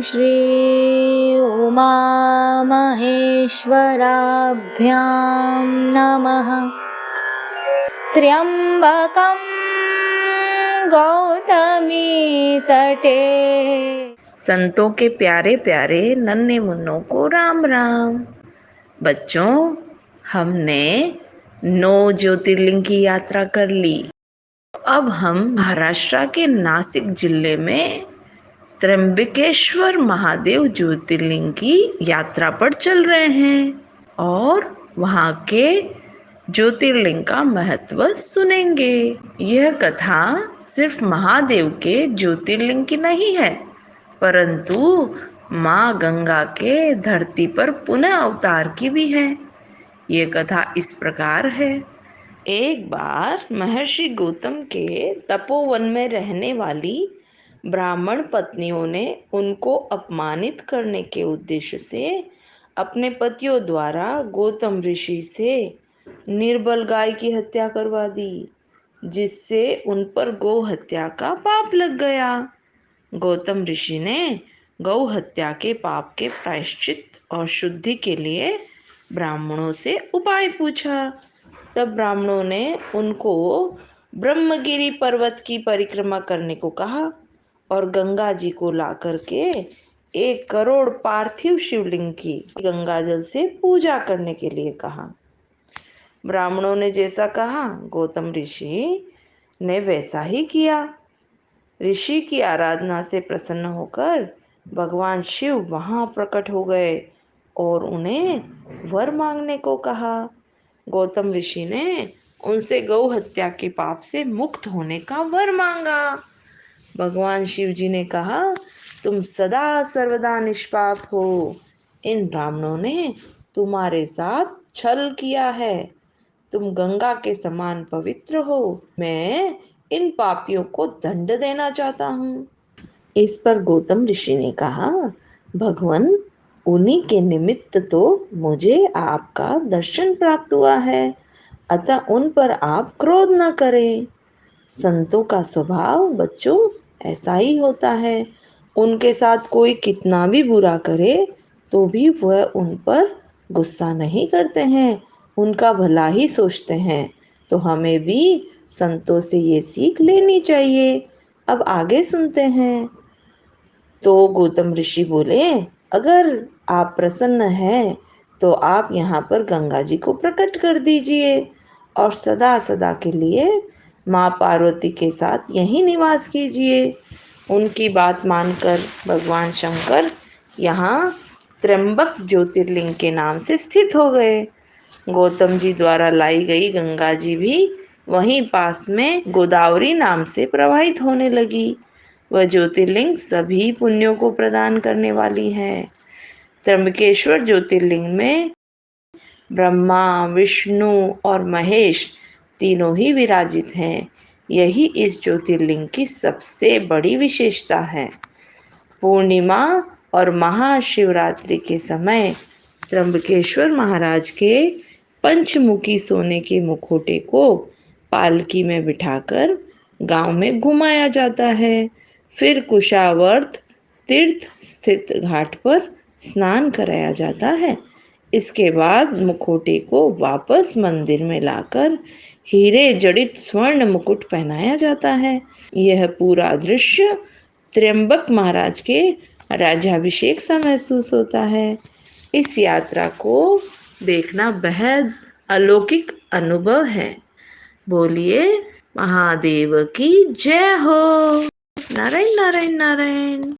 श्री उमामहेश्वराभ्यां नमः। त्र्यंबकं गौतमी तटे। संतों के प्यारे प्यारे नन्हे मुन्नों को राम राम। बच्चों, हमने 9 ज्योतिर्लिंग की यात्रा कर ली। अब हम महाराष्ट्र के नासिक जिले में त्र्यंबकेश्वर महादेव ज्योतिर्लिंग की यात्रा पर चल रहे हैं और वहाँ के ज्योतिर्लिंग का महत्व सुनेंगे। यह कथा सिर्फ महादेव के ज्योतिर्लिंग की नहीं है, परंतु माँ गंगा के धरती पर पुनः अवतार की भी है। ये कथा इस प्रकार है। एक बार महर्षि गौतम के तपोवन में रहने वाली ब्राह्मण पत्नियों ने उनको अपमानित करने के उद्देश्य से अपने पतियों द्वारा गौतम ऋषि से निर्बल गाय की हत्या करवा दी, जिससे उन पर गौ हत्या का पाप लग गया। गौतम ऋषि ने गौ हत्या के पाप के प्रायश्चित और शुद्धि के लिए ब्राह्मणों से उपाय पूछा। तब ब्राह्मणों ने उनको ब्रह्मगिरि पर्वत की परिक्रमा करने को कहा और गंगा जी को ला करके 1 करोड़ पार्थिव शिवलिंग की गंगा जल से पूजा करने के लिए कहा। ब्राह्मणों ने जैसा कहा, गौतम ऋषि ने वैसा ही किया। ऋषि की आराधना से प्रसन्न होकर भगवान शिव वहां प्रकट हो गए और उन्हें वर मांगने को कहा। गौतम ऋषि ने उनसे गौ हत्या के पाप से मुक्त होने का वर मांगा। भगवान शिव जी ने कहा, तुम सदा सर्वदा निष्पाप हो। इन ब्राह्मणों ने तुम्हारे साथ छल किया है। तुम गंगा के समान पवित्र हो। मैं इन पापियों को दंड देना चाहता हूँ। इस पर गौतम ऋषि ने कहा, भगवान, उन्हीं के निमित्त तो मुझे आपका दर्शन प्राप्त हुआ है, अतः उन पर आप क्रोध न करें। संतों का स्वभाव बच्चों ऐसा ही होता है। उनके साथ कोई कितना भी बुरा करे तो भी वह उन पर गुस्सा नहीं करते हैं, उनका भला ही सोचते हैं। तो हमें भी संतों से ये सीख लेनी चाहिए। अब आगे सुनते हैं। तो गौतम ऋषि बोले, अगर आप प्रसन्न हैं तो आप यहाँ पर गंगा जी को प्रकट कर दीजिए और सदा सदा के लिए माँ पार्वती के साथ यहीं निवास कीजिए। उनकी बात मानकर भगवान शंकर यहाँ त्र्यंबक ज्योतिर्लिंग के नाम से स्थित हो गए। गौतम जी द्वारा लाई गई गंगा जी भी वहीं पास में गोदावरी नाम से प्रवाहित होने लगी। वह ज्योतिर्लिंग सभी पुण्यों को प्रदान करने वाली है। त्र्यंबकेश्वर ज्योतिर्लिंग में ब्रह्मा, विष्णु और महेश तीनों ही विराजित हैं। यही इस ज्योतिर्लिंग की सबसे बड़ी विशेषता है। पूर्णिमा और महाशिवरात्रि के समय त्र्यंबकेश्वर महाराज के पंचमुखी सोने के मुखौटे को पालकी में बिठाकर गांव में घुमाया जाता है। फिर कुशावर्त तीर्थ स्थित घाट पर स्नान कराया जाता है। इसके बाद मुखौटे को वापस मंदिर में लाकर हीरे जड़ित स्वर्ण मुकुट पहनाया जाता है। यह पूरा दृश्य त्र्यंबक महाराज के राज्याभिषेक सा महसूस होता है। इस यात्रा को देखना बेहद अलौकिक अनुभव है। बोलिए महादेव की जय हो। नारायण नारायण नारायण।